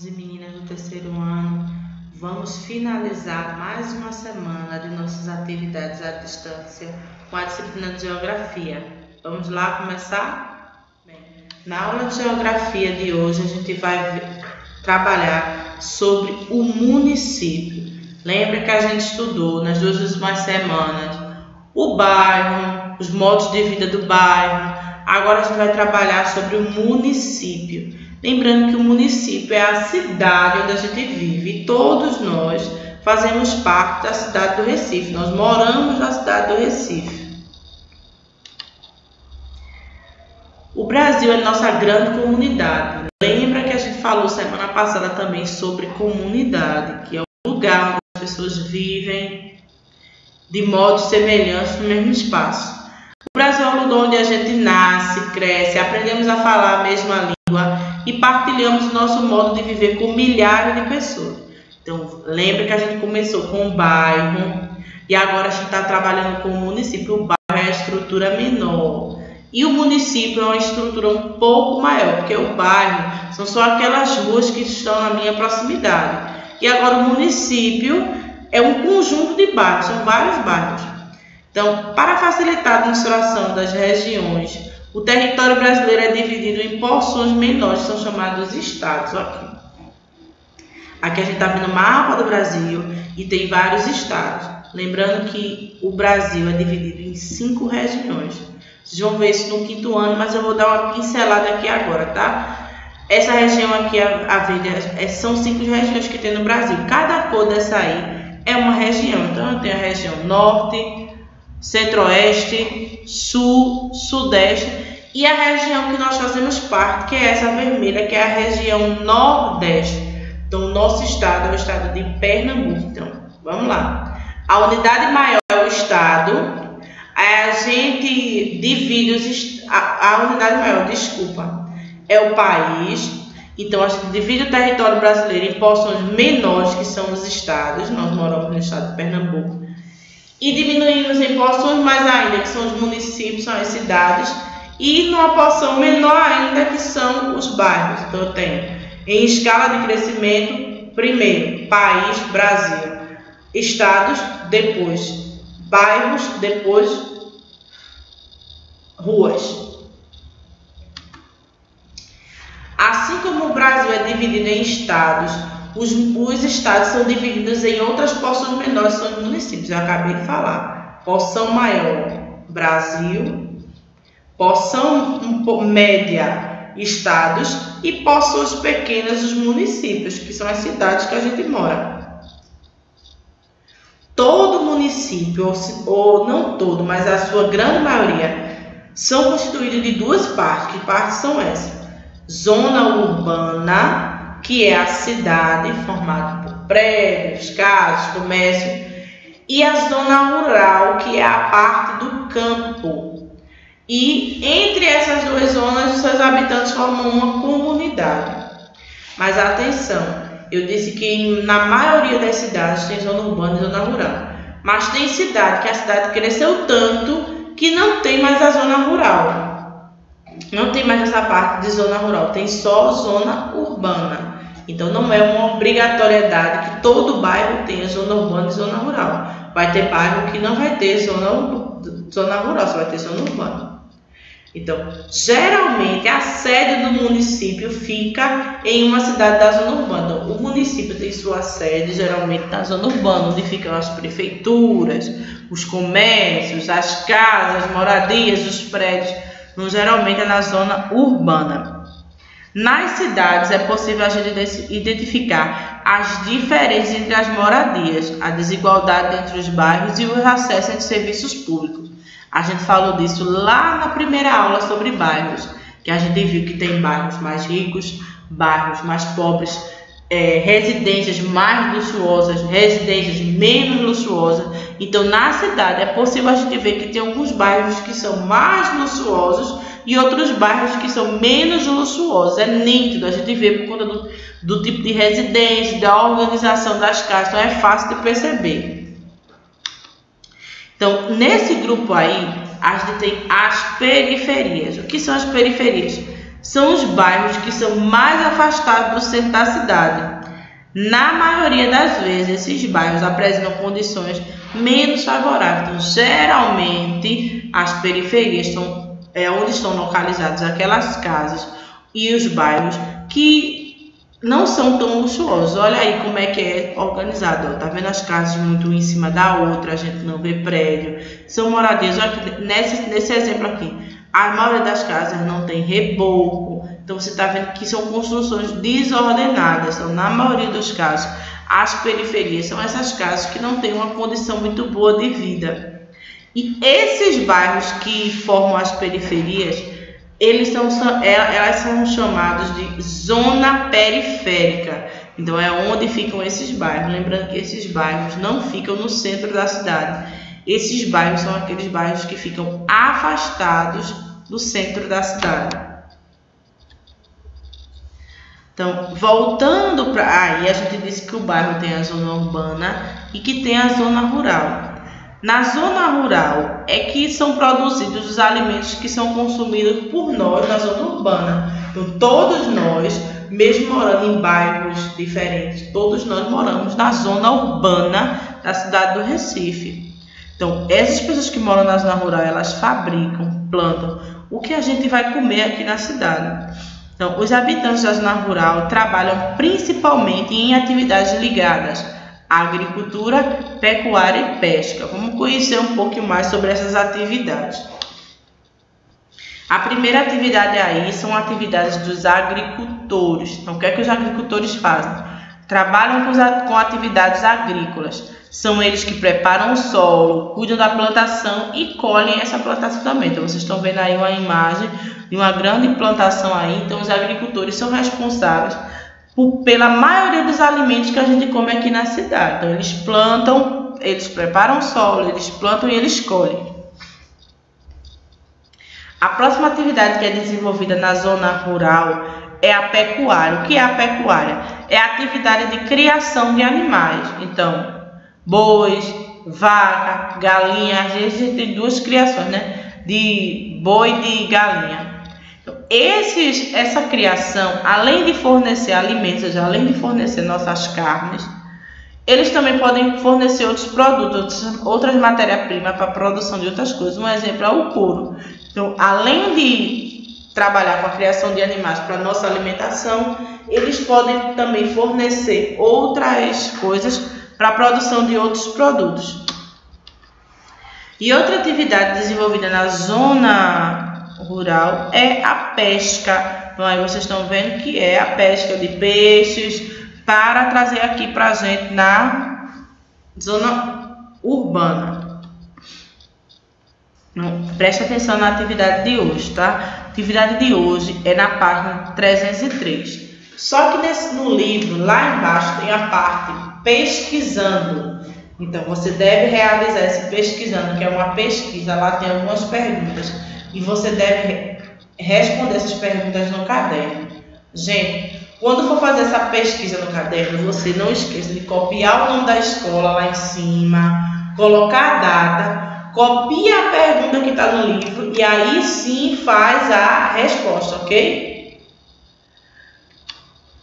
meninos e meninas do terceiro ano, vamos finalizar mais uma semana de nossas atividades à distância com a disciplina de Geografia. Vamos lá começar? Bem, na aula de Geografia de hoje a gente vai trabalhar sobre o município. Lembra que a gente estudou nas duas últimas semanas o bairro, os modos de vida do bairro. Agora a gente vai trabalhar sobre o município. Lembrando que o município é a cidade onde a gente vive e todos nós fazemos parte da cidade do Recife. Nós moramos na cidade do Recife. O Brasil é nossa grande comunidade. Lembra que a gente falou semana passada também sobre comunidade, que é um lugar onde as pessoas vivem de modos semelhantes no mesmo espaço. O Brasil é um lugar onde a gente nasce, cresce, aprendemos a falar a mesma língua e partilhamos o nosso modo de viver com milhares de pessoas. Então, lembra que a gente começou com o bairro e agora a gente está trabalhando com o município. O bairro é a estrutura menor e o município é uma estrutura um pouco maior, porque o bairro são só aquelas ruas que estão na minha proximidade. E agora o município é um conjunto de bairros, são vários bairros. Então, para facilitar a administração das regiões, o território brasileiro é dividido em porções menores, que são chamados estados. Aqui a gente está vendo o mapa do Brasil e tem vários estados. Lembrando que o Brasil é dividido em 5 regiões. Vocês vão ver isso no 5º ano, mas eu vou dar uma pincelada aqui agora, tá? Essa região aqui, a verde, são 5 regiões que tem no Brasil. Cada cor dessa aí é uma região. Então, eu tenho a região norte, centro-oeste, sul, sudeste e a região que nós fazemos parte, que é essa vermelha, que é a região nordeste. Então, o nosso estado é o estado de Pernambuco. Então, vamos lá. A unidade maior é o estado. A gente divide a unidade maior, é o país. Então, a gente divide o território brasileiro em porções menores, que são os estados. Nós moramos no estado de Pernambuco. E diminuímos em porções mais ainda, que são os municípios, são as cidades. E numa porção menor ainda, que são os bairros. Então, eu tenho, em escala de crescimento, primeiro, país, Brasil. Estados, depois bairros, depois ruas. Assim como o Brasil é dividido em estados, os estados são divididos em outras porções menores, são os municípios. Eu acabei de falar. Porção maior, Brasil. Porção média, estados. E porções pequenas, os municípios, que são as cidades que a gente mora. Todo município, ou não todo, mas a sua grande maioria, são constituídos de 2 partes. Que partes são essas? Zona urbana, que é a cidade formada por prédios, casas, comércio, e a zona rural, que é a parte do campo. E entre essas 2 zonas, os seus habitantes formam uma comunidade. Mas atenção, eu disse que na maioria das cidades tem zona urbana e zona rural. Mas tem cidade que a cidade cresceu tanto que não tem mais a zona rural. Não tem mais essa parte de zona rural, tem só zona urbana. Então não é uma obrigatoriedade que todo bairro tenha zona urbana e zona rural. Vai ter bairro que não vai ter zona rural, só vai ter zona urbana. Então, geralmente a sede do município fica em uma cidade da zona urbana. O município tem sua sede geralmente na zona urbana, onde ficam as prefeituras, os comércios, as casas, as moradias, os prédios. Não, geralmente é na zona urbana. Nas cidades é possível a gente identificar as diferenças entre as moradias, a desigualdade entre os bairros e o acesso entre serviços públicos. A gente falou disso lá na primeira aula sobre bairros, que a gente viu que tem bairros mais ricos, bairros mais pobres, residências mais luxuosas, residências menos luxuosas. Então, na cidade é possível a gente ver que tem alguns bairros que são mais luxuosos e outros bairros que são menos luxuosos. É nítido, a gente vê por conta do tipo de residência, da organização das casas, então é fácil de perceber. Então, nesse grupo aí, a gente tem as periferias. O que são as periferias? são os bairros que são mais afastados do centro da cidade. Na maioria das vezes, esses bairros apresentam condições menos favoráveis. Então, geralmente, as periferias são onde estão localizadas aquelas casas e os bairros que não são tão luxuosos. Olha aí como é que é organizado. Tá vendo as casas muito em cima da outra, a gente não vê prédio. São moradias. Olha aqui, nesse exemplo aqui, a maioria das casas não tem reboco. Então, você está vendo que são construções desordenadas. Então, na maioria dos casos, as periferias são essas casas que não têm uma condição muito boa de vida. E esses bairros que formam as periferias, elas são chamados de zona periférica. Então, é onde ficam esses bairros. Lembrando que esses bairros não ficam no centro da cidade. Esses bairros são aqueles bairros que ficam afastados do centro da cidade. Então, voltando para aí, a gente disse que o bairro tem a zona urbana e que tem a zona rural. Na zona rural é que são produzidos os alimentos que são consumidos por nós na zona urbana. Então, todos nós, mesmo morando em bairros diferentes, todos nós moramos na zona urbana da cidade do Recife. Então, essas pessoas que moram na zona rural, elas fabricam, plantam o que a gente vai comer aqui na cidade. Então, os habitantes da zona rural trabalham principalmente em atividades ligadas à agricultura, pecuária e pesca. Vamos conhecer um pouquinho mais sobre essas atividades. A primeira atividade aí são atividades dos agricultores. Então, o que é que os agricultores fazem? Trabalham com atividades agrícolas. São eles que preparam o solo, cuidam da plantação e colhem essa plantação também. Então, vocês estão vendo aí uma imagem de uma grande plantação aí. Então, os agricultores são responsáveis pela maioria dos alimentos que a gente come aqui na cidade. Então, eles plantam, eles preparam o solo, eles plantam e eles colhem. A próxima atividade que é desenvolvida na zona rural é a pecuária. O que é a pecuária? É a atividade de criação de animais. Então, bois, vaca, galinha, às vezes a gente tem duas criações, né? De boi e de galinha. Então, essa criação, além de fornecer alimentos, ou seja, além de fornecer nossas carnes, eles também podem fornecer outros produtos, outras matérias-primas para a produção de outras coisas. Um exemplo é o couro. Então, além de trabalhar com a criação de animais para nossa alimentação, eles podem também fornecer outras coisas para a produção de outros produtos. E outra atividade desenvolvida na zona rural é a pesca. Então, aí vocês estão vendo que é a pesca de peixes para trazer aqui para a gente na zona urbana. Não, preste atenção na atividade de hoje, tá? A atividade de hoje é na página 303. Só que no livro, lá embaixo, tem a parte pesquisando. Então, você deve realizar esse pesquisando, que é uma pesquisa. Lá tem algumas perguntas. E você deve responder essas perguntas no caderno. Gente, quando for fazer essa pesquisa no caderno, você não esqueça de copiar o nome da escola lá em cima, colocar a data, copia a pergunta que está no livro e aí sim faz a resposta, ok?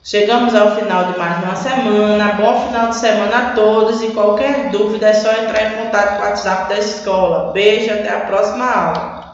Chegamos ao final de mais uma semana. Bom final de semana a todos e qualquer dúvida é só entrar em contato com o WhatsApp da escola. Beijo, até a próxima aula.